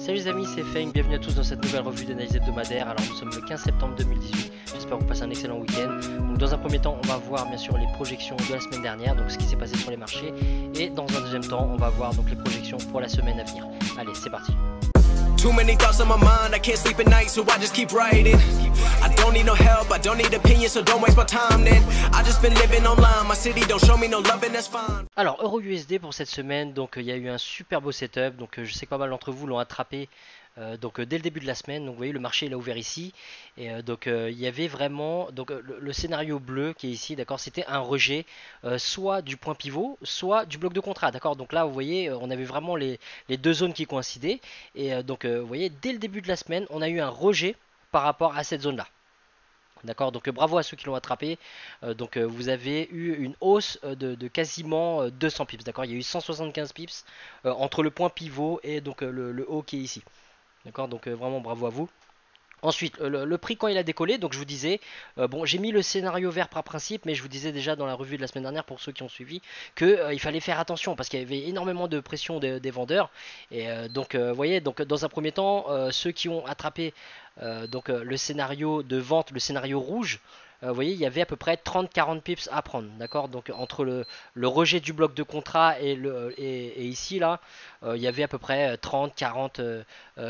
Salut les amis, c'est Feng, bienvenue à tous dans cette nouvelle revue d'analyse hebdomadaire. Alors nous sommes le 15 septembre 2018, j'espère que vous passez un excellent week-end. Donc dans un premier temps, on va voir bien sûr les projections de la semaine dernière, donc ce qui s'est passé sur les marchés. Et dans un deuxième temps, on va voir donc les projections pour la semaine à venir. Allez, c'est parti. Too many thoughts on my mind, I can't sleep at night, so I just keep writing. I don't need no help, I don't need opinions, so don't waste my time then. I just been living online, my city don't show me no love and that's fine. Alors EURUSD pour cette semaine, donc il y a eu un super beau setup, donc je sais que pas mal d'entre vous l'ont attrapé. Dès le début de la semaine, donc vous voyez le marché il a ouvert ici et il y avait vraiment le scénario bleu qui est ici, d'accord, c'était un rejet soit du point pivot, soit du bloc de contrat, d'accord. Donc là vous voyez on avait vraiment les deux zones qui coïncidaient et vous voyez dès le début de la semaine on a eu un rejet par rapport à cette zone là. D'accord, donc bravo à ceux qui l'ont attrapé. Vous avez eu une hausse de quasiment 200 pips. D'accord, il y a eu 175 pips entre le point pivot et donc le haut qui est ici. D'accord, donc vraiment bravo à vous. Ensuite, le prix quand il a décollé, donc je vous disais, bon j'ai mis le scénario vert par principe, mais je vous disais déjà dans la revue de la semaine dernière pour ceux qui ont suivi que il fallait faire attention parce qu'il y avait énormément de pression des vendeurs. Et vous voyez, donc dans un premier temps, ceux qui ont attrapé le scénario de vente, le scénario rouge, vous voyez, il y avait à peu près 30-40 pips à prendre, d'accord. Donc entre le rejet du bloc de contrat et ici là, il y avait à peu près 30-40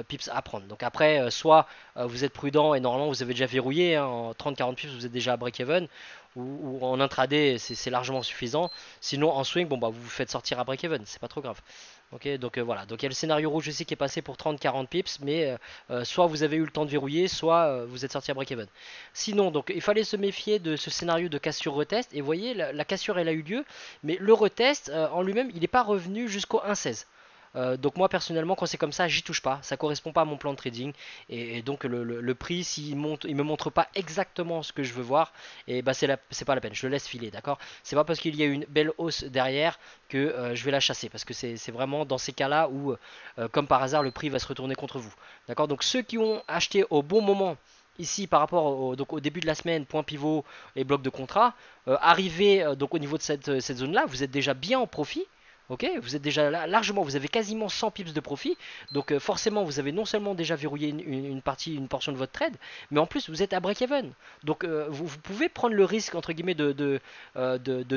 pips à prendre. Donc après, soit vous êtes prudent et normalement vous avez déjà verrouillé, hein, en 30-40 pips vous êtes déjà à break-even, ou en intraday c'est largement suffisant. Sinon en swing, bon bah vous vous faites sortir à break-even, c'est pas trop grave. Ok, voilà, donc il y a le scénario rouge ici qui est passé pour 30-40 pips, mais soit vous avez eu le temps de verrouiller, soit vous êtes sorti à break-even. Sinon, donc il fallait se méfier de ce scénario de cassure retest, et vous voyez, la cassure elle a eu lieu, mais le retest en lui-même il n'est pas revenu jusqu'au 1,16. Donc moi personnellement quand c'est comme ça j'y touche pas, ça correspond pas à mon plan de trading et donc le prix s'il monte, il me montre pas exactement ce que je veux voir et bah c'est pas la peine, je le laisse filer, d'accord. C'est pas parce qu'il y a une belle hausse derrière que je vais la chasser parce que c'est vraiment dans ces cas là où comme par hasard le prix va se retourner contre vous, d'accord. Donc ceux qui ont acheté au bon moment ici par rapport au début de la semaine, point pivot et bloc de contrat, arrivé au niveau de cette zone là, vous êtes déjà bien en profit. Ok, vous êtes déjà là, largement, vous avez quasiment 100 pips de profit. Donc forcément, vous avez non seulement déjà verrouillé une portion de votre trade, mais en plus vous êtes à break-even. Donc vous pouvez prendre le risque entre guillemets de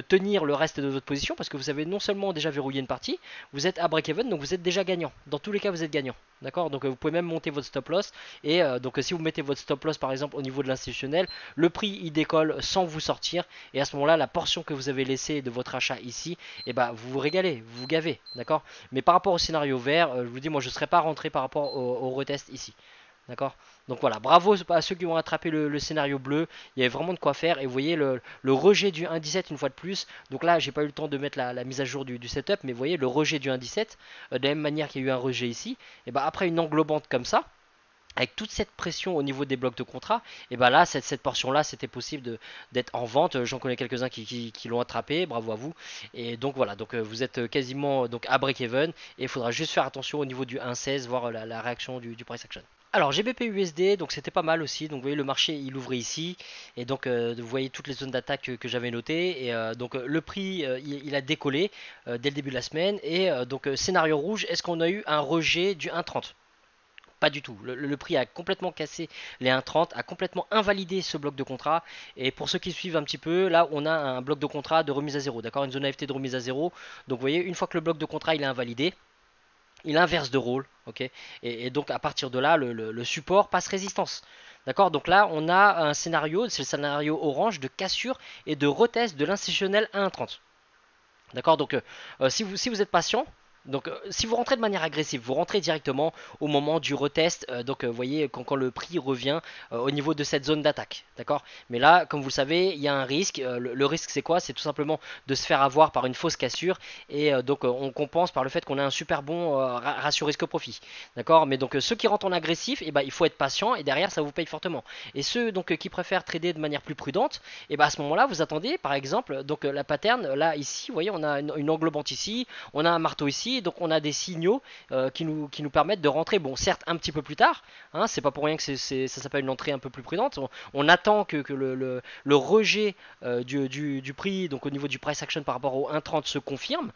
tenir le reste de votre position parce que vous avez non seulement déjà verrouillé une partie, vous êtes à break-even, donc vous êtes déjà gagnant. Dans tous les cas, vous êtes gagnant. D'accord, donc vous pouvez même monter votre stop loss et si vous mettez votre stop loss par exemple au niveau de l'institutionnel, le prix il décolle sans vous sortir et à ce moment-là, la portion que vous avez laissée de votre achat ici, et bah vous vous régalez, vous vous gavez, d'accord. Mais par rapport au scénario vert, je vous dis moi je ne serais pas rentré par rapport au retest ici. D'accord. Donc voilà, bravo à ceux qui ont attrapé le scénario bleu. Il y avait vraiment de quoi faire. Et vous voyez le rejet du 1,17 une fois de plus. Donc là, j'ai pas eu le temps de mettre la mise à jour du setup. Mais vous voyez le rejet du 1,17. De la même manière qu'il y a eu un rejet ici. Et bah après une englobante comme ça, avec toute cette pression au niveau des blocs de contrat, et bah là, cette portion-là, c'était possible d'être en vente. J'en connais quelques-uns qui l'ont attrapé, bravo à vous. Et donc voilà, donc vous êtes quasiment à break-even. Et il faudra juste faire attention au niveau du 1,16, voir la réaction du price action. Alors GBP USD, donc c'était pas mal aussi. Donc vous voyez le marché il ouvrait ici et donc vous voyez toutes les zones d'attaque que j'avais notées et le prix il a décollé dès le début de la semaine et scénario rouge, est-ce qu'on a eu un rejet du 1,30? Pas du tout, le prix a complètement cassé les 1,30, a complètement invalidé ce bloc de contrat. Et pour ceux qui suivent un petit peu, là on a un bloc de contrat de remise à zéro, d'accord, une zone AFT de remise à zéro. Donc vous voyez, une fois que le bloc de contrat il est invalidé, il inverse de rôle, ok, et donc à partir de là, le support passe résistance. D'accord, donc là on a un scénario, c'est le scénario orange de cassure et de retest de l'institutionnel à 1,30. D'accord, donc si vous êtes patient, donc si vous rentrez de manière agressive, vous rentrez directement au moment du retest, vous voyez quand le prix revient au niveau de cette zone d'attaque, d'accord. Mais là, comme vous le savez, il y a un risque, le risque c'est quoi? C'est tout simplement de se faire avoir par une fausse cassure et on compense par le fait qu'on a un super bon ratio risque-profit, d'accord. Mais donc ceux qui rentrent en agressif, et il faut être patient et derrière ça vous paye fortement. Et ceux qui préfèrent trader de manière plus prudente, et à ce moment-là vous attendez par exemple la pattern, là ici, vous voyez on a une englobante ici, on a un marteau ici. ici, donc on a des signaux qui nous permettent de rentrer, bon certes un petit peu plus tard, hein, c'est pas pour rien que ça s'appelle une entrée un peu plus prudente. On attend que le rejet du prix, donc au niveau du price action par rapport au 1,30 se confirme.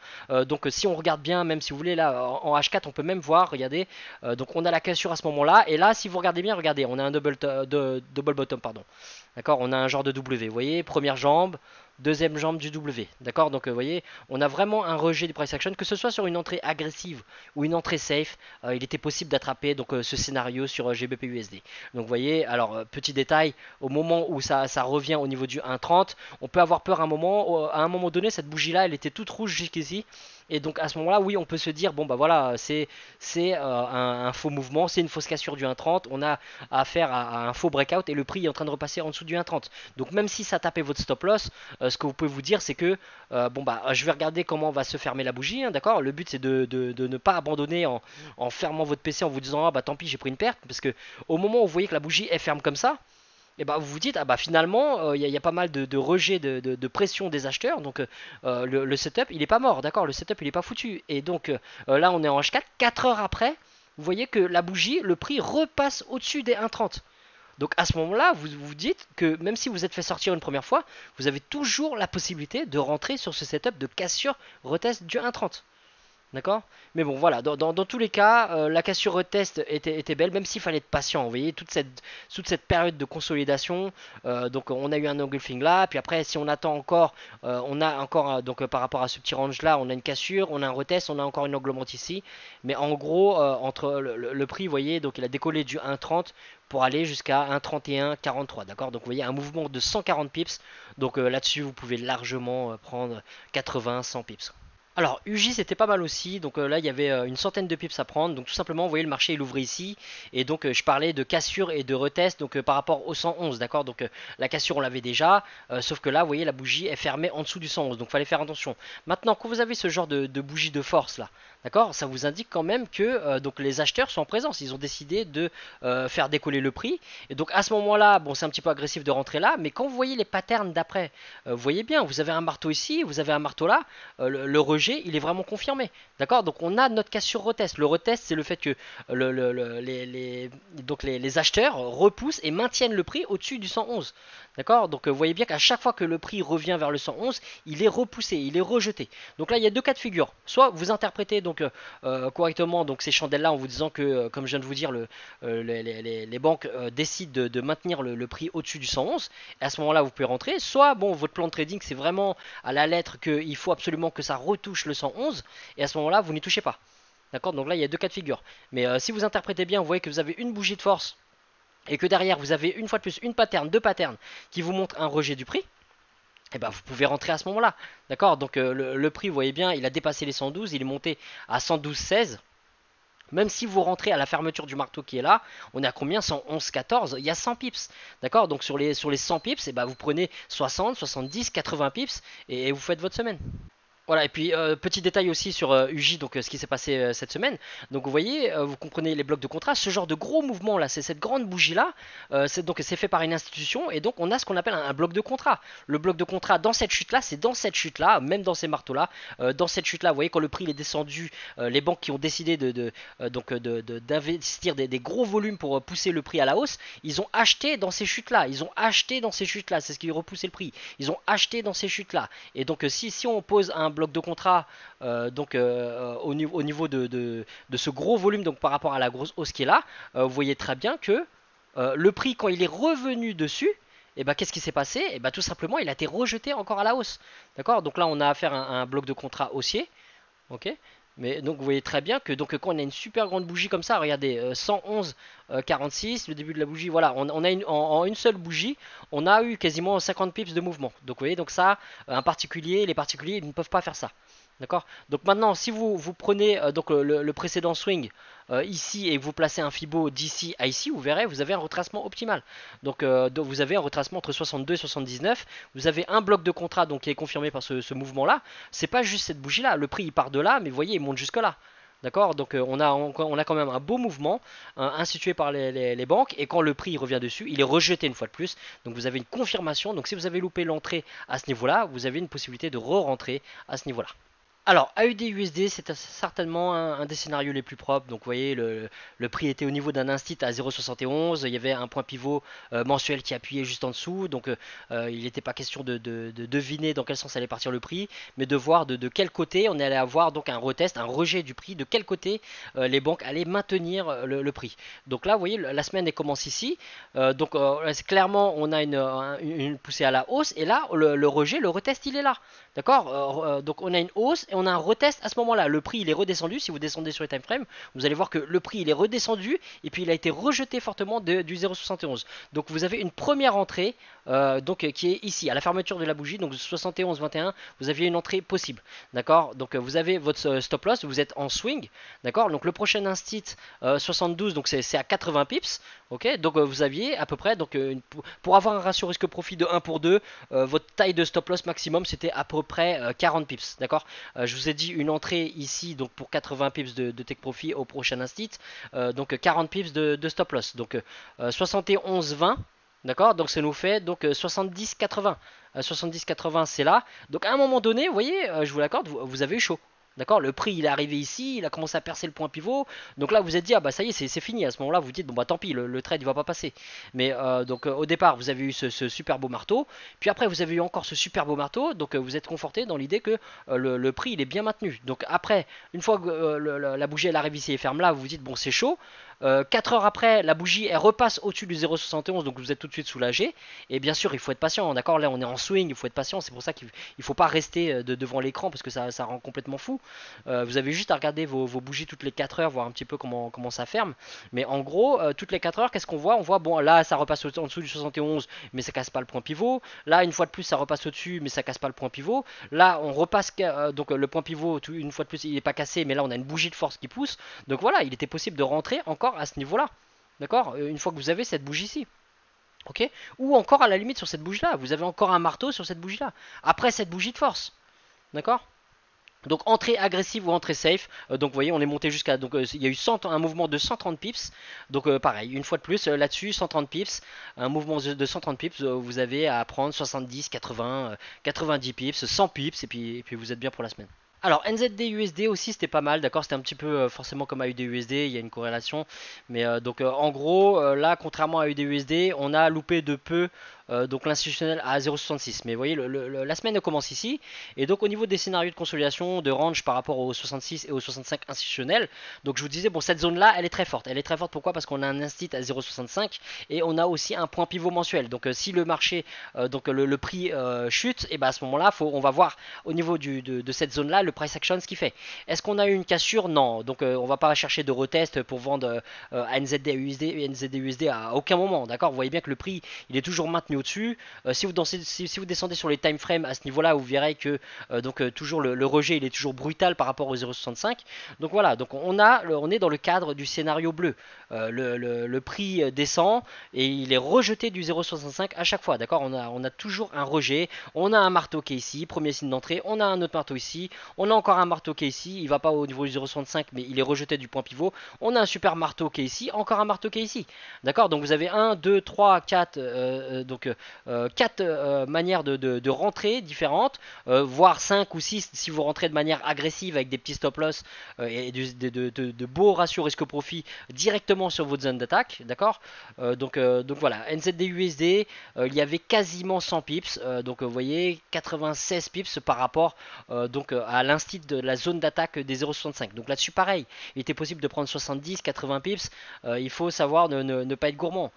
Donc si on regarde bien, même si vous voulez là en H4, on peut même voir, regardez, donc on a la cassure à ce moment-là, et là si vous regardez bien, regardez, on a un double bottom, pardon. D'accord, on a un genre de W, vous voyez, première jambe, deuxième jambe du W, d'accord, donc vous voyez, on a vraiment un rejet du price action, que ce soit sur une entrée agressive ou une entrée safe, il était possible d'attraper donc ce scénario sur GBP USD. Donc vous voyez, alors petit détail, au moment où ça revient au niveau du 1,30, on peut avoir peur à un moment donné, cette bougie là, elle était toute rouge jusqu'ici. Et donc à ce moment-là, oui, on peut se dire, bon bah voilà, c'est un faux mouvement, c'est une fausse cassure du 1,30, on a affaire à un faux breakout et le prix est en train de repasser en dessous du 1,30. Donc même si ça tapait votre stop loss, ce que vous pouvez vous dire, c'est que bon bah je vais regarder comment va se fermer la bougie, hein, d'accord. Le but c'est de ne pas abandonner en fermant votre PC en vous disant ah bah tant pis j'ai pris une perte, parce que au moment où vous voyez que la bougie est ferme comme ça, et bah vous vous dites ah bah finalement il y a pas mal de rejet de pression des acheteurs, donc le setup il est pas mort, d'accord, le setup il est pas foutu. Et donc là on est en H4, 4 heures après, vous voyez que la bougie, le prix repasse au-dessus des 1,30. Donc à ce moment-là, vous vous dites que même si vous êtes fait sortir une première fois, vous avez toujours la possibilité de rentrer sur ce setup de cassure retest du 1,30. D'accord. Mais bon voilà, dans tous les cas, la cassure retest était belle, même s'il fallait être patient. Vous voyez, toute cette période de consolidation, donc on a eu un engulfing là, puis après si on attend encore, on a encore, donc par rapport à ce petit range là, on a une cassure, on a un retest, on a encore une augmente ici. Mais en gros, entre le prix, vous voyez, donc il a décollé du 1,30 pour aller jusqu'à 1,31,43, d'accord. Donc vous voyez un mouvement de 140 pips, donc là-dessus vous pouvez largement prendre 80, 100 pips. Alors UJ c'était pas mal aussi, donc là il y avait une centaine de pips à prendre, donc tout simplement vous voyez le marché il ouvrait ici, et donc je parlais de cassure et de retest, donc par rapport au 111, d'accord, donc la cassure on l'avait déjà, sauf que là vous voyez la bougie est fermée en dessous du 111, donc fallait faire attention. Maintenant quand vous avez ce genre de bougie de force là, d'accord, ça vous indique quand même que donc les acheteurs sont en présence, ils ont décidé de faire décoller le prix, et donc à ce moment là, bon c'est un petit peu agressif de rentrer là, mais quand vous voyez les patterns d'après, vous voyez bien, vous avez un marteau ici, vous avez un marteau là, le rejet il est vraiment confirmé, d'accord. Donc on a notre cassure retest. Le retest c'est le fait que les acheteurs repoussent et maintiennent le prix au-dessus du 111, d'accord. Donc vous voyez bien qu'à chaque fois que le prix revient vers le 111, il est repoussé, il est rejeté. Donc là il y a deux cas de figure, soit vous interprétez donc correctement donc ces chandelles là en vous disant que comme je viens de vous dire les banques décident de maintenir le prix au-dessus du 111, et à ce moment là vous pouvez rentrer, soit bon votre plan de trading c'est vraiment à la lettre qu'il faut absolument que ça retouche le 111, et à ce moment là vous n'y touchez pas, d'accord. Donc là il y a deux cas de figure, mais si vous interprétez bien, vous voyez que vous avez une bougie de force et que derrière vous avez une fois de plus une pattern, deux patterns qui vous montrent un rejet du prix, et ben vous pouvez rentrer à ce moment là, d'accord. Donc le prix vous voyez bien il a dépassé les 112, il est monté à 112,16. Même si vous rentrez à la fermeture du marteau qui est là, on est à combien? 111,14, il y a 100 pips, d'accord. Donc sur les 100 pips, et ben vous prenez 60, 70, 80 pips et vous faites votre semaine. Voilà, et puis petit détail aussi sur UJ, donc ce qui s'est passé cette semaine. Donc vous voyez, vous comprenez les blocs de contrat, ce genre de gros mouvement là, c'est cette grande bougie là, c'est fait par une institution, et donc on a ce qu'on appelle un bloc de contrat. Le bloc de contrat dans cette chute là, c'est dans cette chute là, même dans ces marteaux là, dans cette chute là, vous voyez quand le prix il est descendu, les banques qui ont décidé d'investir des gros volumes pour pousser le prix à la hausse, ils ont acheté dans ces chutes là, c'est ce qui repoussait le prix, ils ont acheté dans ces chutes là, et donc si on pose un bloc de contrat au niveau de ce gros volume, donc par rapport à la grosse hausse qui est là, vous voyez très bien que le prix quand il est revenu dessus, et bah qu'est-ce qui s'est passé? Et bah tout simplement il a été rejeté encore à la hausse, d'accord. Donc là on a affaire à un bloc de contrat haussier, ok. Mais donc vous voyez très bien que donc quand on a une super grande bougie comme ça, regardez 111,46, le début de la bougie, voilà, on a en une seule bougie, on a eu quasiment 50 pips de mouvement. Donc vous voyez, donc ça, les particuliers ils ne peuvent pas faire ça. D'accord. Donc maintenant, si vous prenez donc le précédent swing ici et vous placez un Fibo d'ici à ici, vous verrez, vous avez un retracement optimal. Donc vous avez un retracement entre 62 et 79. Vous avez un bloc de contrat donc qui est confirmé par ce mouvement-là. C'est pas juste cette bougie-là. Le prix il part de là, mais vous voyez, il monte jusque là. D'accord. Donc on a quand même un beau mouvement institué par les banques, et quand le prix revient dessus, il est rejeté une fois de plus. Donc vous avez une confirmation. Donc si vous avez loupé l'entrée à ce niveau-là, vous avez une possibilité de re-rentrer à ce niveau-là. Alors, AUD-USD, c'est certainement un des scénarios les plus propres. Donc, vous voyez, le prix était au niveau d'un instit à 0,71. Il y avait un point pivot mensuel qui appuyait juste en dessous. Donc, il n'était pas question de deviner dans quel sens allait partir le prix, mais de voir de quel côté on allait avoir donc un retest, un rejet du prix, de quel côté les banques allaient maintenir le prix. Donc là, vous voyez, la semaine elle commence ici. Clairement, on a une poussée à la hausse. Et là, le rejet, le retest, il est là. D'accord. Donc on a une hausse et on a un retest à ce moment-là. Le prix il est redescendu. Si vous descendez sur les time frames, vous allez voir que le prix il est redescendu et puis il a été rejeté fortement du 0,71. Donc vous avez une première entrée qui est ici à la fermeture de la bougie. Donc 71,21, vous aviez une entrée possible. D'accord. Donc vous avez votre stop loss. Vous êtes en swing. D'accord. Donc le prochain instit 72. Donc c'est à 80 pips. Ok. Donc vous aviez à peu près pour avoir un ratio risque-profit de 1 pour 2, votre taille de stop loss maximum c'était à peu près 40 pips, d'accord. Je vous ai dit une entrée ici donc pour 80 pips de take profit au prochain instit, donc 40 pips de stop loss, donc 71,20, d'accord. Donc ça nous fait donc 70,80. 70,80 c'est là. Donc à un moment donné, vous voyez, je vous l'accorde, vous avez eu chaud. D'accord, le prix il est arrivé ici, il a commencé à percer le point pivot. Donc là vous êtes dit ah bah ça y est c'est fini. À ce moment là vous dites bon bah tant pis, le trade il va pas passer. Mais au départ vous avez eu ce super beau marteau. Puis après vous avez eu encore ce super beau marteau. Donc vous êtes conforté dans l'idée que le prix il est bien maintenu. Donc après une fois que la bougie elle arrive ici et ferme là, vous vous dites bon c'est chaud. 4 heures après, la bougie elle repasse au-dessus du 0,71, donc vous êtes tout de suite soulagé. Et bien sûr, il faut être patient, d'accord. Là, on est en swing, il faut être patient. C'est pour ça qu'il ne faut pas rester devant l'écran parce que ça rend complètement fou. Vous avez juste à regarder vos bougies toutes les 4 heures, voir un petit peu comment ça ferme. Mais en gros, toutes les 4 heures, qu'est-ce qu'on voit? On voit, bon, là, ça repasse en dessous du 71, mais ça casse pas le point pivot. Là, une fois de plus, ça repasse au-dessus, mais ça casse pas le point pivot. Là, on repasse, donc le point pivot, une fois de plus, il n'est pas cassé, mais là, on a une bougie de force qui pousse. Donc voilà, il était possible de rentrer encore à ce niveau-là. D'accord. Une fois que vous avez cette bougie-ci. Ok. Ou encore à la limite sur cette bougie-là. Vous avez encore un marteau sur cette bougie-là. Après cette bougie de force. D'accord. Donc entrée agressive ou entrée safe. Donc vous voyez on est monté jusqu'à. Donc il y a eu un mouvement de 130 pips. Donc pareil, une fois de plus là-dessus, 130 pips. Un mouvement de 130 pips, vous avez à prendre 70, 80, 90 pips, 100 pips et puis vous êtes bien pour la semaine. Alors NZD-USD aussi c'était pas mal, d'accord, c'était un petit peu forcément comme AUD-USD, il y a une corrélation, mais en gros là contrairement à AUD-USD on a loupé de peu donc l'institutionnel à 0,66, mais vous voyez la semaine commence ici, et donc au niveau des scénarios de consolidation, de range par rapport au 66 et au 65 institutionnel, donc je vous disais bon cette zone là elle est très forte, pourquoi? Parce qu'on a un instit à 0,65 et on a aussi un point pivot mensuel, donc si le marché, le prix chute, et ben à ce moment là on va voir au niveau de cette zone là le price action ce qu'il fait. Est-ce qu'on a eu une cassure? Non. Donc on va pas chercher de retest pour vendre à NZD-USD à aucun moment. D'accord. Vous voyez bien que le prix il est toujours maintenu au-dessus. Si vous descendez sur les time frames à ce niveau-là, vous verrez que toujours le rejet il est toujours brutal par rapport au 0,65. Donc voilà. Donc on est dans le cadre du scénario bleu. Le prix descend et il est rejeté du 0,65 à chaque fois. D'accord. On a toujours un rejet. On a un marteau qui est ici, premier signe d'entrée. On a un autre marteau ici. On a encore un marteau qui est ici, il va pas au niveau du 0,65 mais il est rejeté du point pivot. On a un super marteau qui est ici, encore un marteau qui est ici. D'accord. Donc vous avez 1, 2, 3, 4 4 manières de rentrer différentes, voire 5 ou 6 si vous rentrez de manière agressive avec des petits stop loss et de beaux ratios risque-profit directement sur votre zone d'attaque. D'accord. Donc voilà, NZD-USD, il y avait quasiment 100 pips, vous voyez 96 pips par rapport à l'instit de la zone d'attaque des 0,65. Donc là-dessus pareil, il était possible de prendre 70, 80 pips. Il faut savoir ne pas être gourmand.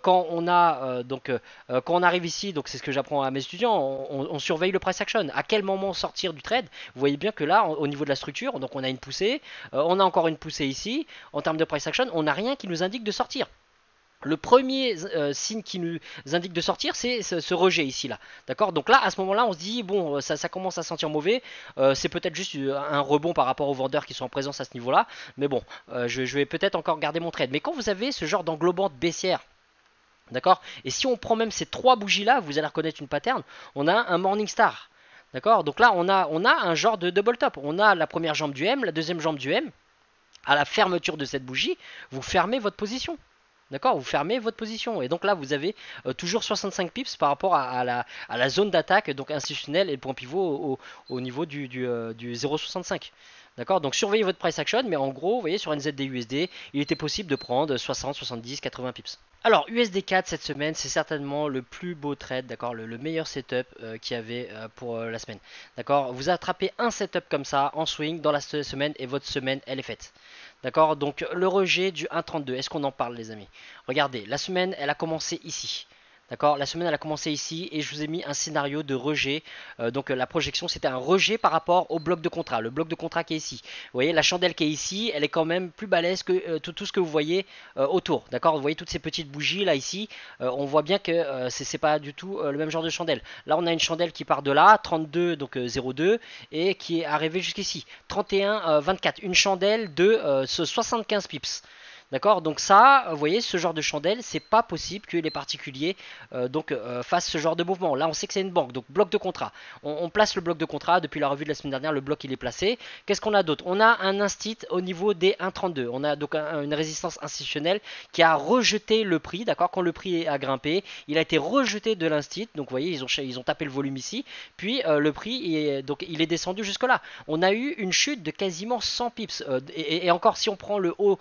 Quand on arrive ici, donc c'est ce que j'apprends à mes étudiants, on surveille le price action. À quel moment sortir du trade? Vous voyez bien que là, au niveau de la structure, donc on a une poussée, on a encore une poussée ici. En termes de price action, on n'a rien qui nous indique de sortir. Le premier signe qui nous indique de sortir, c'est ce rejet ici là. D'accord. Donc là, à ce moment-là, on se dit bon, ça commence à sentir mauvais. C'est peut-être juste un rebond par rapport aux vendeurs qui sont en présence à ce niveau-là. Mais bon, je vais peut-être encore garder mon trade. Mais quand vous avez ce genre d'englobante baissière, d'accord. Et si on prend même ces trois bougies là, vous allez reconnaître une pattern. On a un Morning Star. D'accord. Donc là, on a un genre de double top. On a la première jambe du M, la deuxième jambe du M. À la fermeture de cette bougie, vous fermez votre position. D'accord, vous fermez votre position. Et donc là, vous avez toujours 65 pips par rapport à la zone d'attaque, donc institutionnelle et le point pivot au niveau du 0,65. D'accord, donc surveillez votre price action, mais en gros, vous voyez, sur NZD-USD, il était possible de prendre 60, 70, 80 pips. Alors, USD4 cette semaine, c'est certainement le plus beau trade, d'accord, le meilleur setup qu'il y avait pour la semaine. D'accord, vous attrapez un setup comme ça en swing dans la semaine et votre semaine, elle est faite. D'accord, donc le rejet du 1,32, est-ce qu'on en parle les amis? Regardez, la semaine, elle a commencé ici. D'accord, la semaine elle a commencé ici et je vous ai mis un scénario de rejet. Donc la projection c'était un rejet par rapport au bloc de contrat. Le bloc de contrat qui est ici. Vous voyez la chandelle qui est ici, elle est quand même plus balèze que tout ce que vous voyez autour. D'accord, vous voyez toutes ces petites bougies là ici. On voit bien que c'est pas du tout le même genre de chandelle. Là on a une chandelle qui part de là, 32 donc 0,2 et qui est arrivée jusqu'ici. 31 24, une chandelle de 75 pips. D'accord, donc ça, vous voyez, ce genre de chandelle, c'est pas possible que les particuliers fassent ce genre de mouvement. Là, on sait que c'est une banque, donc bloc de contrat. On place le bloc de contrat depuis la revue de la semaine dernière, le bloc il est placé. Qu'est-ce qu'on a d'autre? On a un instit au niveau des 1,32. On a donc une résistance institutionnelle qui a rejeté le prix, d'accord, quand le prix a grimpé, il a été rejeté de l'instit. Donc vous voyez, ils ont tapé le volume ici, puis le prix il est descendu jusque là. On a eu une chute de quasiment 100 pips et encore si on prend le haut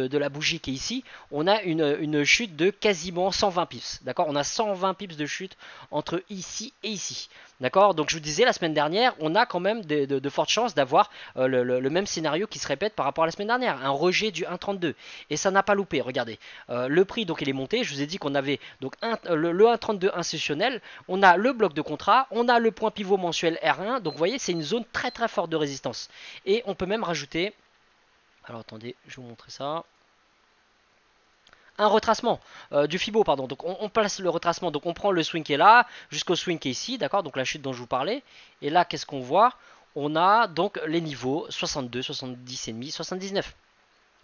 de la bougie qui est ici, on a une chute de quasiment 120 pips. D'accord, on a 120 pips de chute entre ici et ici. D'accord, donc je vous disais la semaine dernière, on a quand même de fortes chances d'avoir le même scénario qui se répète par rapport à la semaine dernière, un rejet du 1,32 et ça n'a pas loupé. Regardez, le prix donc il est monté. Je vous ai dit qu'on avait donc le 1,32 institutionnel, on a le bloc de contrat, on a le point pivot mensuel R1. Donc vous voyez, c'est une zone très très forte de résistance et on peut même rajouter. Alors attendez, je vais vous montrer ça. Un retracement du Fibo, pardon. Donc on place le retracement, donc on prend le swing qui est là jusqu'au swing qui est ici, d'accord, donc la chute dont je vous parlais. Et là, qu'est-ce qu'on voit? On a donc les niveaux 62, 70,5, 79.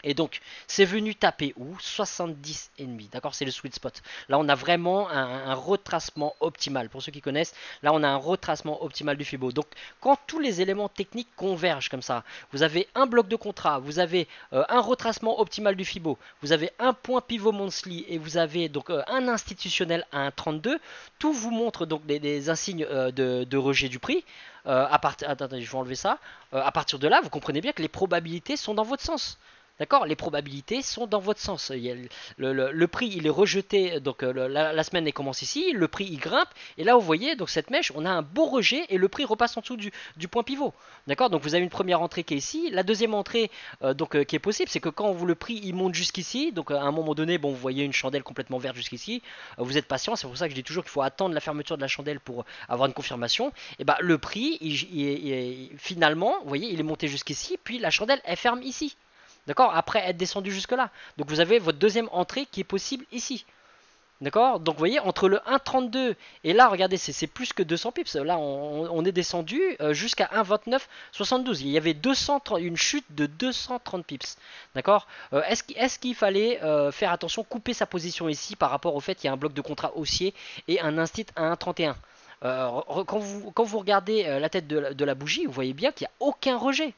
Et donc, c'est venu taper où? 70,5. D'accord, c'est le sweet spot. Là, on a vraiment un retracement optimal. Pour ceux qui connaissent, là, on a un retracement optimal du Fibo. Donc, quand tous les éléments techniques convergent comme ça, vous avez un bloc de contrat, vous avez un retracement optimal du Fibo, vous avez un point pivot monthly et vous avez donc un institutionnel à 1,32. Tout vous montre donc des insignes de rejet du prix. Attendez, je vais enlever ça. À partir de là, vous comprenez bien que les probabilités sont dans votre sens. D'accord, les probabilités sont dans votre sens. Le prix il est rejeté, donc la semaine elle commence ici, le prix il grimpe, et là vous voyez donc cette mèche, on a un beau rejet et le prix repasse en dessous du point pivot. D'accord, donc vous avez une première entrée qui est ici, la deuxième entrée qui est possible, c'est que quand le prix il monte jusqu'ici, donc à un moment donné, bon vous voyez une chandelle complètement verte jusqu'ici, vous êtes patient, c'est pour ça que je dis toujours qu'il faut attendre la fermeture de la chandelle pour avoir une confirmation. Et bah le prix finalement, vous voyez, il est monté jusqu'ici, puis la chandelle elle ferme ici. D'accord, après être descendu jusque là. Donc vous avez votre deuxième entrée qui est possible ici. D'accord, donc vous voyez entre le 1,32 et là regardez c'est plus que 200 pips. Là on est descendu jusqu'à 1,2972. Il y avait une chute de 230 pips. D'accord, est-ce qu'il fallait faire attention, couper sa position ici par rapport au fait qu'il y a un bloc de contrat haussier et un instit à 1,31. Quand vous regardez la tête de la bougie, vous voyez bien qu'il n'y a aucun rejet.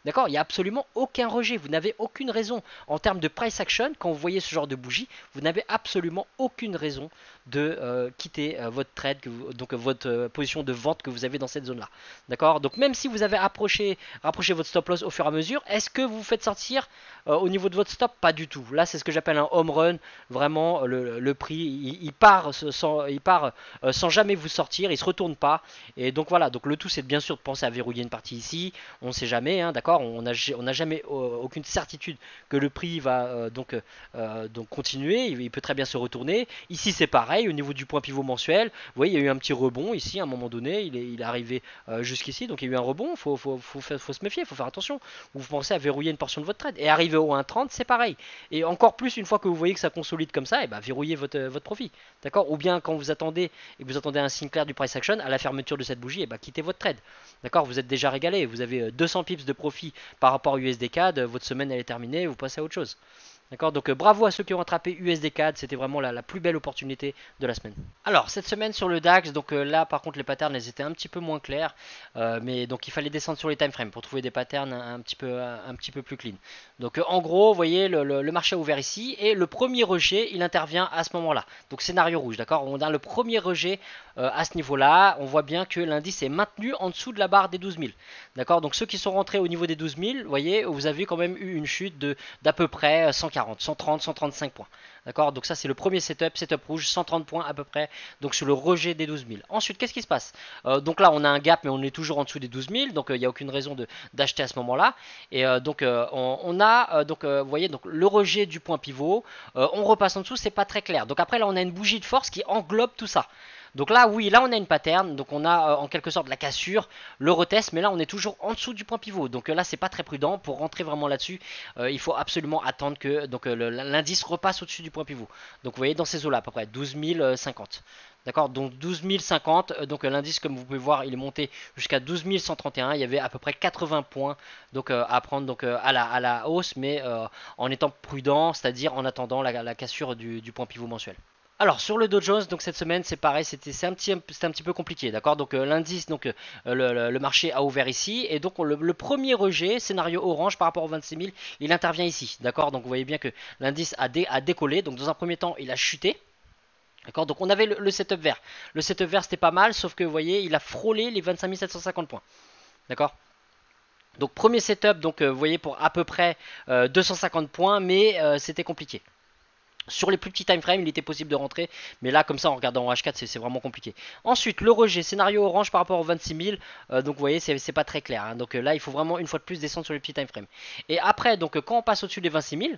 D'accord, il n'y a absolument aucun rejet, vous n'avez aucune raison en termes de price action, quand vous voyez ce genre de bougie, vous n'avez absolument aucune raison de quitter votre trade, donc votre position de vente que vous avez dans cette zone là. D'accord, donc même si vous avez rapproché votre stop loss au fur et à mesure, est-ce que vous faites sortir au niveau de votre stop? Pas du tout. Là c'est ce que j'appelle un home run, vraiment le prix il part sans jamais vous sortir, il se retourne pas, et donc voilà, donc le tout c'est bien sûr de penser à verrouiller une partie ici, on ne sait jamais, hein, d'accord, on n'a jamais aucune certitude que le prix va donc continuer, il peut très bien se retourner. Ici c'est pareil, au niveau du point pivot mensuel, vous voyez il y a eu un petit rebond ici à un moment donné, il est arrivé jusqu'ici, donc il y a eu un rebond, faut se méfier, faut faire attention, vous pensez à verrouiller une portion de votre trade, et arriver au 1,30 c'est pareil, et encore plus une fois que vous voyez que ça consolide comme ça, et bah verrouillez votre profit, d'accord, ou bien quand vous attendez et que vous attendez un signe clair du price action à la fermeture de cette bougie, et bah quittez votre trade, d'accord, vous êtes déjà régalé, vous avez 200 pips de profit par rapport au USD CAD, votre semaine elle est terminée, vous passez à autre chose. D'accord, donc bravo à ceux qui ont attrapé USD4, c'était vraiment la plus belle opportunité de la semaine. Alors cette semaine sur le DAX, donc là par contre les patterns elles étaient un petit peu moins clairs, mais donc il fallait descendre sur les time frames pour trouver des patterns un petit peu plus clean. Donc en gros, vous voyez le marché a ouvert ici et le premier rejet il intervient à ce moment-là. Donc scénario rouge, d'accord, on a le premier rejet à ce niveau-là, on voit bien que l'indice est maintenu en dessous de la barre des 12 000. D'accord, donc ceux qui sont rentrés au niveau des 12 000, vous voyez, vous avez quand même eu une chute d'à peu près 140, 130, 135 points. D'accord, donc ça c'est le premier setup rouge, 130 points à peu près, donc sur le rejet des 12 000. Ensuite, qu'est-ce qui se passe? Donc là on a un gap, mais on est toujours en dessous des 12 000, donc il n'y a aucune raison d'acheter à ce moment-là. Et donc on a, vous voyez, donc le rejet du point pivot, on repasse en dessous, c'est pas très clair. Donc après là on a une bougie de force qui englobe tout ça. Donc là, oui, là on a une pattern, donc on a en quelque sorte la cassure, le retest, mais là on est toujours en dessous du point pivot. Donc là c'est pas très prudent, pour rentrer vraiment là-dessus, il faut absolument attendre que l'indice repasse au-dessus du point pivot. Donc vous voyez dans ces eaux-là à peu près 12 050. D'accord, donc 12 050, donc l'indice comme vous pouvez voir il est monté jusqu'à 12 131, il y avait à peu près 80 points donc à prendre donc à la hausse, mais en étant prudent, c'est-à-dire en attendant la cassure du point pivot mensuel. Alors sur le Dow Jones, donc cette semaine c'est pareil, c'est un petit peu compliqué, d'accord. Donc l'indice, donc le marché a ouvert ici et donc le premier rejet, scénario orange par rapport aux 26 000, il intervient ici, d'accord. Donc vous voyez bien que l'indice a décollé, donc dans un premier temps il a chuté. D'accord, donc on avait le setup vert. Le setup vert c'était pas mal, sauf que vous voyez, il a frôlé les 25 750 points. D'accord. Donc premier setup, donc vous voyez pour à peu près 250 points, mais c'était compliqué. Sur les plus petits time frames, il était possible de rentrer, mais là, comme ça, en regardant en H4, c'est vraiment compliqué. Ensuite, le rejet, scénario orange par rapport aux 26 000, donc vous voyez, c'est pas très clair. Hein. Donc là, il faut vraiment une fois de plus descendre sur les petits time frames. Et après, donc quand on passe au-dessus des 26 000,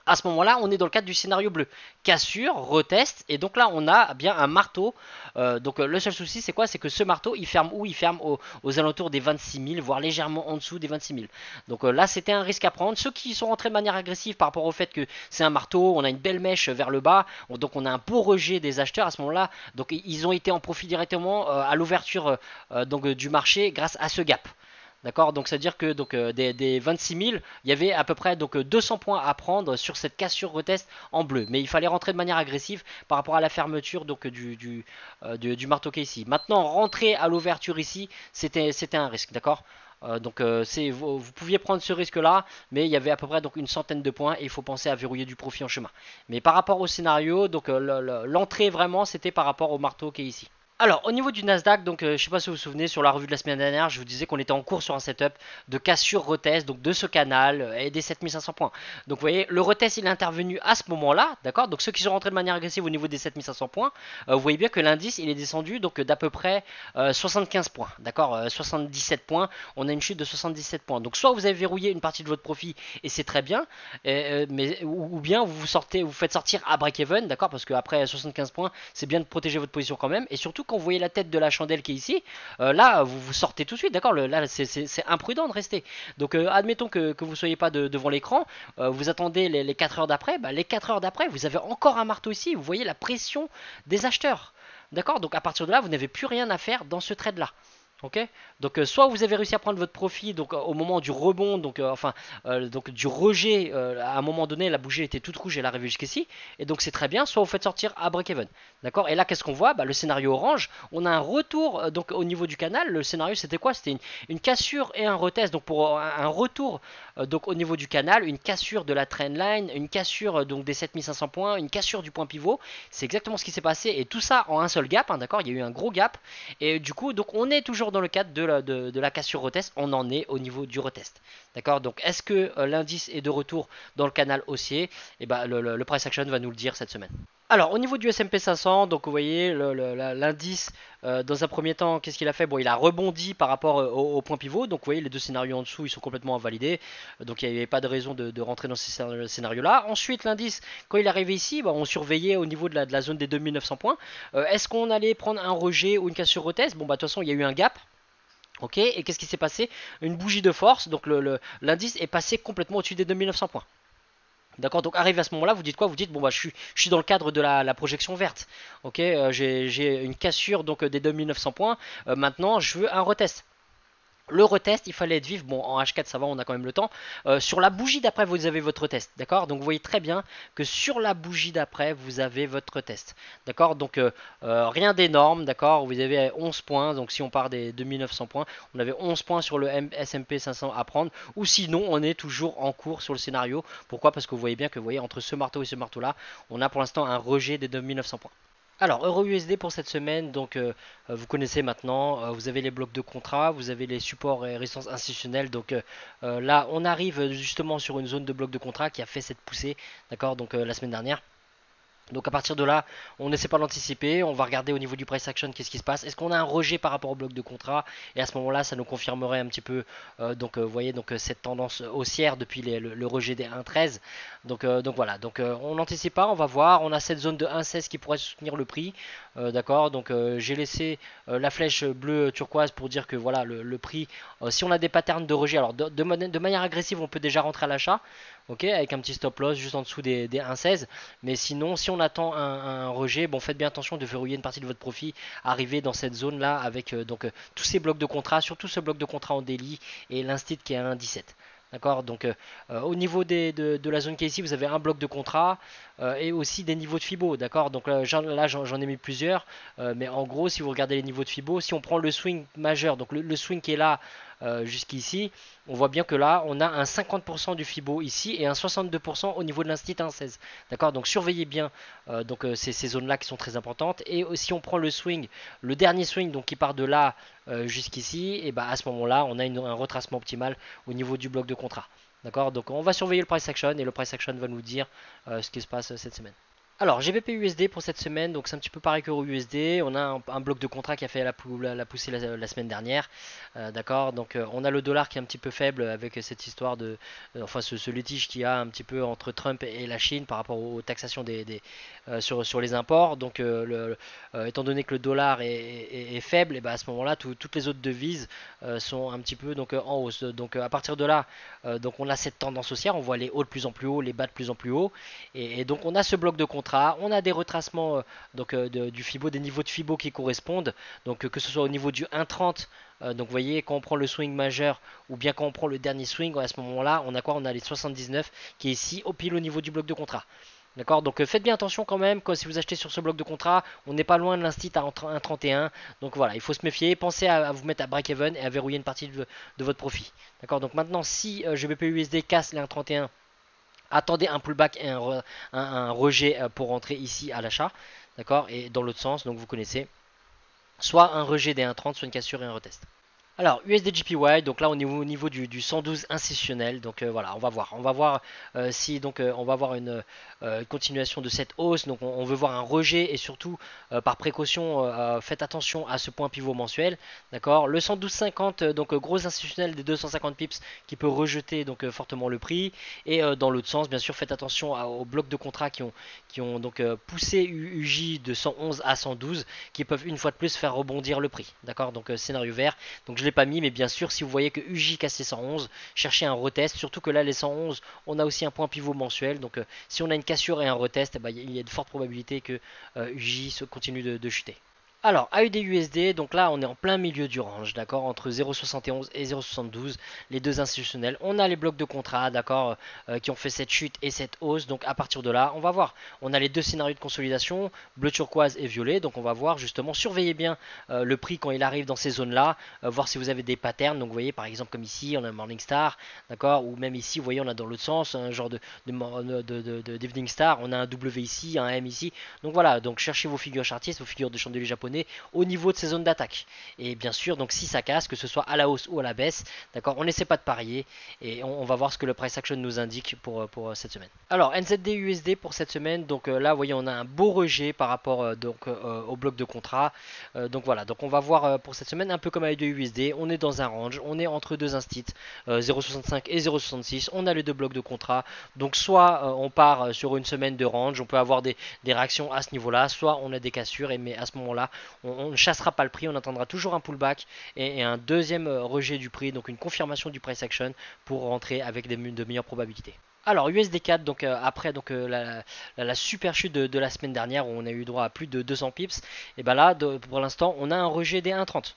à ce moment-là, on est dans le cadre du scénario bleu. Cassure, retest, et donc là, on a bien un marteau. Donc le seul souci, c'est quoi? C'est que ce marteau, il ferme où? Il ferme aux alentours des 26 000, voire légèrement en dessous des 26 000. Donc là, c'était un risque à prendre. Ceux qui sont rentrés de manière agressive par rapport au fait que c'est un marteau, on a une belle mèche vers le bas, donc on a un beau rejet des acheteurs à ce moment-là. Donc ils ont été en profit directement à l'ouverture du marché grâce à ce gap. D'accord, donc c'est à dire que des 26 000, il y avait à peu près 200 points à prendre sur cette cassure retest en bleu. Mais il fallait rentrer de manière agressive par rapport à la fermeture du marteau qui est ici. Maintenant, rentrer à l'ouverture ici, c'était un risque, d'accord. Vous pouviez prendre ce risque là, mais il y avait à peu près une centaine de points et il faut penser à verrouiller du profit en chemin. Mais par rapport au scénario, l'entrée vraiment c'était par rapport au marteau qui est ici. Alors au niveau du Nasdaq, donc je ne sais pas si vous vous souvenez, sur la revue de la semaine dernière, je vous disais qu'on était en cours sur un setup de cassure retest, donc de ce canal et des 7500 points. Donc vous voyez, le retest il est intervenu à ce moment-là, d'accord. Donc ceux qui sont rentrés de manière agressive au niveau des 7500 points, vous voyez bien que l'indice il est descendu donc d'à peu près 75 points, d'accord, 77 points. On a une chute de 77 points. Donc soit vous avez verrouillé une partie de votre profit et c'est très bien, ou bien vous faites sortir à break-even, d'accord, parce qu'après 75 points, c'est bien de protéger votre position quand même, et surtout quand vous voyez la tête de la chandelle qui est ici, là vous sortez tout de suite, d'accord. Là c'est imprudent de rester. Donc admettons que vous ne soyez pas devant l'écran, vous attendez les 4 heures d'après, les 4 heures d'après vous avez encore un marteau ici, vous voyez la pression des acheteurs, d'accord. Donc à partir de là vous n'avez plus rien à faire dans ce trade là. Ok, donc soit vous avez réussi à prendre votre profit donc au moment du rebond, donc du rejet, à un moment donné la bougie était toute rouge, elle arrivait jusqu'ici, et donc c'est très bien, soit vous faites sortir à break-even, d'accord. Et là qu'est-ce qu'on voit? Le scénario orange, on a un retour donc au niveau du canal. Le scénario c'était quoi? C'était une cassure et un retest, donc pour un retour donc au niveau du canal, une cassure de la trendline, une cassure donc des 7500 points, une cassure du point pivot. C'est exactement ce qui s'est passé, et tout ça en un seul gap, hein, d'accord. Il y a eu un gros gap, et du coup donc on est toujours dans le cadre de la cassure retest, on en est au niveau du retest, d'accord. Donc est-ce que l'indice est de retour dans le canal haussier? Et le price action va nous le dire cette semaine. Alors au niveau du S&P 500, donc vous voyez l'indice dans un premier temps, qu'est-ce qu'il a fait? Bon, il a rebondi par rapport au point pivot, donc vous voyez les deux scénarios en dessous ils sont complètement invalidés, donc il n'y avait pas de raison de rentrer dans ces scénarios là. Ensuite l'indice, quand il est arrivé ici, on surveillait au niveau de la zone des 2900 points. Est-ce qu'on allait prendre un rejet ou une cassure retest? Bon, de toute façon il y a eu un gap. Ok, et qu'est-ce qui s'est passé? Une bougie de force, donc l'indice est passé complètement au-dessus des 2900 points. D'accord, donc arrivé à ce moment-là, vous dites quoi? Vous dites bon je suis dans le cadre de la projection verte. Ok, j'ai une cassure donc des 2900 points. Maintenant, je veux un retest. Le retest, il fallait être vif. Bon, en H4, ça va, on a quand même le temps. Sur la bougie d'après, vous avez votre test. D'accord. Donc, vous voyez très bien que sur la bougie d'après, vous avez votre test. D'accord. Donc, rien d'énorme. D'accord. Vous avez 11 points. Donc, si on part des 2900 points, on avait 11 points sur le SMP 500 à prendre. Ou sinon, on est toujours en cours sur le scénario. Pourquoi? Parce que vous voyez bien que, vous voyez, entre ce marteau et ce marteau-là, on a pour l'instant un rejet des 2900 points. Alors, EURUSD pour cette semaine, donc vous connaissez maintenant, vous avez les blocs de contrat, vous avez les supports et résistances institutionnelles. Donc là, on arrive justement sur une zone de bloc de contrat qui a fait cette poussée, d'accord, donc la semaine dernière. Donc à partir de là, on n'essaie pas d'anticiper, on va regarder au niveau du price action qu'est-ce qui se passe. Est-ce qu'on a un rejet par rapport au bloc de contrat? Et à ce moment-là, ça nous confirmerait un petit peu, vous voyez, donc cette tendance haussière depuis le rejet des 1,13. Donc voilà, donc on n'anticipe pas, on va voir. On a cette zone de 1,16 qui pourrait soutenir le prix, d'accord. Donc j'ai laissé la flèche bleue turquoise pour dire que voilà le prix. Si on a des patterns de rejet, alors de manière agressive, on peut déjà rentrer à l'achat. Ok, avec un petit stop loss juste en dessous des 1,16. Mais sinon, si on attend un rejet, bon, faites bien attention de verrouiller une partie de votre profit, arriver dans cette zone là avec tous ces blocs de contrat, surtout ce bloc de contrat en daily et l'instit qui est à 1,17. D'accord. Donc au niveau de la zone qui est ici, vous avez un bloc de contrat et aussi des niveaux de Fibo. D'accord. Donc là, j'en ai mis plusieurs. Mais en gros, si vous regardez les niveaux de Fibo, si on prend le swing majeur, donc le swing qui est là jusqu'ici, on voit bien que là, on a un 50% du Fibo ici et un 62% au niveau de l'instit 1,16. D'accord. Donc surveillez bien ces zones-là qui sont très importantes. Et si on prend le swing, le dernier swing, donc qui part de là jusqu'ici, et bah à ce moment-là, on a un retracement optimal au niveau du bloc de contrat. D'accord. Donc on va surveiller le price action et le price action va nous dire ce qui se passe cette semaine. Alors, GBP USD pour cette semaine, donc c'est un petit peu pareil que USD. On a un bloc de contrat qui a fait la poussée la semaine dernière. D'accord. Donc, on a le dollar qui est un petit peu faible avec cette histoire de. Enfin, ce litige qu'il y a un petit peu entre Trump et la Chine par rapport aux taxations sur les imports. Donc, étant donné que le dollar est faible, et ben à ce moment-là, toutes les autres devises sont un petit peu en hausse. Donc, à partir de là, donc on a cette tendance haussière. On voit les hauts de plus en plus haut, les bas de plus en plus haut. Et donc, on a ce bloc de contrat. On a des retracements du Fibo, des niveaux de Fibo qui correspondent. Donc que ce soit au niveau du 1,30, donc vous voyez quand on prend le swing majeur ou bien quand on prend le dernier swing, à ce moment-là, on a quoi? On a les 79 qui est ici au pile au niveau du bloc de contrat. D'accord. Donc faites bien attention quand même, si vous achetez sur ce bloc de contrat, on n'est pas loin de l'instit à 1,31. Donc voilà, il faut se méfier, pensez à vous mettre à break-even et à verrouiller une partie de votre profit. D'accord. Donc maintenant, si GBP USD casse les 1,31, attendez un pullback et un rejet pour rentrer ici à l'achat. D'accord. Et dans l'autre sens, donc vous connaissez, soit un rejet des 1,30, soit une cassure et un retest. Alors USD/JPY, donc là on est au niveau du 112 institutionnel, donc voilà, on va voir si donc on va voir une continuation de cette hausse. Donc on veut voir un rejet et surtout par précaution faites attention à ce point pivot mensuel, d'accord. Le 112,50 donc gros institutionnel des 250 pips qui peut rejeter donc fortement le prix. Et dans l'autre sens, bien sûr, faites attention aux blocs de contrat qui ont donc poussé UJ de 111 à 112, qui peuvent une fois de plus faire rebondir le prix, d'accord. Donc scénario vert. Donc je l'ai pas mis, mais bien sûr, si vous voyez que UJ casse les 111, cherchez un retest. Surtout que là, les 111, on a aussi un point pivot mensuel. Donc si on a une cassure et un retest, il y a de fortes probabilités que UJ continue de chuter. Alors, AUD/USD, donc là on est en plein milieu du range, d'accord, entre 0,71 et 0,72, les deux institutionnels. On a les blocs de contrat, d'accord, qui ont fait cette chute et cette hausse. Donc à partir de là, on va voir. On a les deux scénarios de consolidation, bleu turquoise et violet. Donc on va voir justement, surveillez bien le prix quand il arrive dans ces zones-là, voir si vous avez des patterns. Donc vous voyez par exemple comme ici, on a un Morningstar, d'accord, ou même ici, vous voyez, on a dans l'autre sens un genre d'Evening Star, on a un W ici, un M ici. Donc voilà, donc cherchez vos figures chartistes, vos figures de chandelier japonais au niveau de ces zones d'attaque. Et bien sûr, donc si ça casse, que ce soit à la hausse ou à la baisse, d'accord, on n'essaie pas de parier et on va voir ce que le price action nous indique pour cette semaine. Alors NZD/USD pour cette semaine, donc là vous voyez on a un beau rejet par rapport au bloc de contrat. Donc voilà, donc on va voir pour cette semaine un peu comme avec de USD, on est dans un range, on est entre deux instits, 0,65 et 0,66, on a les deux blocs de contrat. Donc soit on part sur une semaine de range, on peut avoir des réactions à ce niveau-là, soit on a des cassures, mais à ce moment-là, on ne chassera pas le prix, on attendra toujours un pullback et un deuxième rejet du prix, donc une confirmation du price action pour rentrer avec de meilleures probabilités. Alors USD4, donc après donc la super chute de la semaine dernière où on a eu droit à plus de 200 pips, et ben là pour l'instant on a un rejet des 1,30.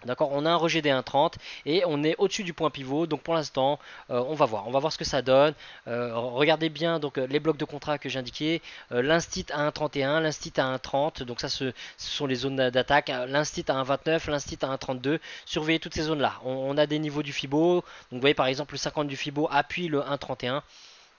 D'accord, on a un rejet des 1,30 et on est au-dessus du point pivot. Donc pour l'instant, on va voir ce que ça donne. Regardez bien donc les blocs de contrat que j'ai indiqués. L'instit à 1,31, l'instit à 1,30. Donc ça, ce sont les zones d'attaque. L'instit à 1,29, l'instit à 1,32. Surveillez toutes ces zones-là. On a des niveaux du Fibo. Donc vous voyez par exemple le 50 du Fibo appuie le 1,31.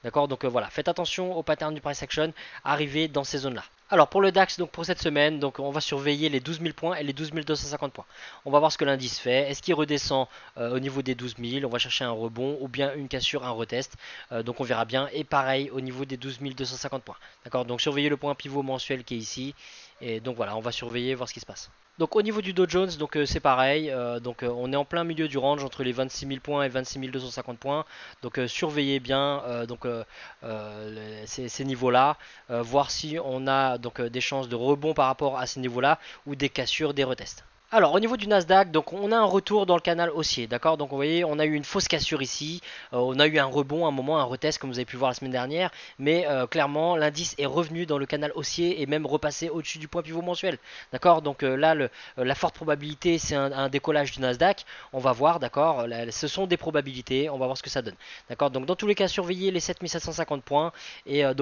D'accord, donc voilà, faites attention au pattern du price action arrivé dans ces zones-là. Alors pour le DAX, donc pour cette semaine, donc on va surveiller les 12 000 points et les 12 250 points. On va voir ce que l'indice fait. Est-ce qu'il redescend au niveau des 12 000? On va chercher un rebond ou bien une cassure, un retest. Donc on verra bien. Et pareil au niveau des 12 250 points. D'accord, donc surveillez le point pivot mensuel qui est ici. Et donc voilà, on va surveiller, voir ce qui se passe. Donc au niveau du Dow Jones, donc c'est pareil, on est en plein milieu du range entre les 26 000 points et 26 250 points. Donc surveillez bien ces niveaux-là, voir si on a donc des chances de rebond par rapport à ces niveaux-là ou des cassures, des retests. Alors au niveau du Nasdaq, donc on a un retour dans le canal haussier, d'accord. Donc vous voyez, on a eu une fausse cassure ici, on a eu un rebond, un moment, un retest comme vous avez pu voir la semaine dernière, mais clairement l'indice est revenu dans le canal haussier et même repassé au-dessus du point pivot mensuel, d'accord. Donc là, la forte probabilité c'est un décollage du Nasdaq. On va voir, d'accord. Ce sont des probabilités, on va voir ce que ça donne, d'accord. Donc dans tous les cas, surveillez les 7750 points et là,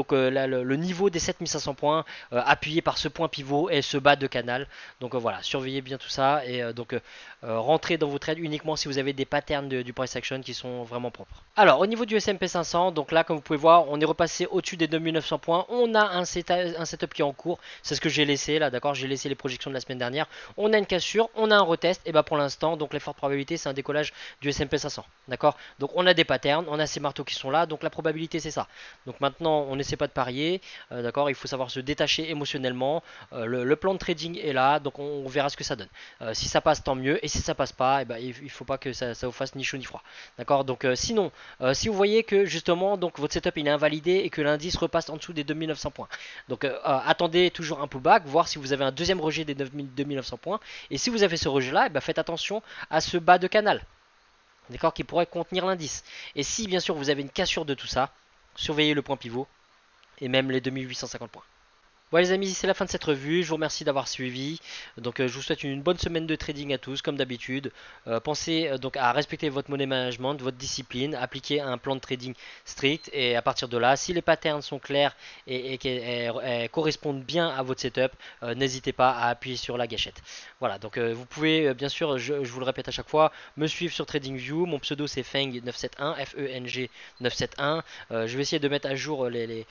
le niveau des 7500 points appuyé par ce point pivot et ce bas de canal. Donc voilà, surveillez bien tout ça. Et rentrez dans vos trades uniquement si vous avez des patterns du price action qui sont vraiment propres. Alors au niveau du S&P 500, donc là comme vous pouvez voir, on est repassé au-dessus des 2900 points. On a un setup qui est en cours, c'est ce que j'ai laissé là, d'accord. J'ai laissé les projections de la semaine dernière. On a une cassure, on a un retest, et bah pour l'instant, donc les fortes probabilités c'est un décollage du S&P 500, d'accord. Donc on a des patterns, on a ces marteaux qui sont là, donc la probabilité c'est ça. Donc maintenant on n'essaie pas de parier, d'accord. Il faut savoir se détacher émotionnellement. Le plan de trading est là, donc on verra ce que ça donne. Si ça passe, tant mieux. Et si ça passe pas, il ne faut pas que ça vous fasse ni chaud ni froid. D'accord. Donc sinon, si vous voyez que justement donc votre setup il est invalidé et que l'indice repasse en dessous des 2900 points, donc attendez toujours un pullback, voir si vous avez un deuxième rejet des 2900 points. Et si vous avez ce rejet là, faites attention à ce bas de canal, d'accord, qui pourrait contenir l'indice. Et si bien sûr vous avez une cassure de tout ça, surveillez le point pivot et même les 2850 points. Voilà les amis, c'est la fin de cette revue, je vous remercie d'avoir suivi. Donc je vous souhaite une bonne semaine de trading à tous comme d'habitude. Pensez donc à respecter votre money management, votre discipline, appliquer un plan de trading strict et à partir de là, si les patterns sont clairs et qu'elles correspondent bien à votre setup, n'hésitez pas à appuyer sur la gâchette. Voilà, donc vous pouvez bien sûr, je vous le répète à chaque fois, me suivre sur TradingView, mon pseudo c'est Feng971, F-E-N-G 971. Je vais essayer de mettre à jour les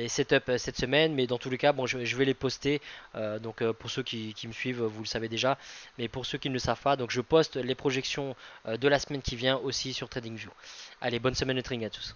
setups cette semaine, mais dans tous les cas, bon, je vais les poster. Donc pour ceux qui me suivent, vous le savez déjà. Mais pour ceux qui ne le savent pas, donc je poste les projections de la semaine qui vient aussi sur TradingView. Allez, bonne semaine de trading à tous.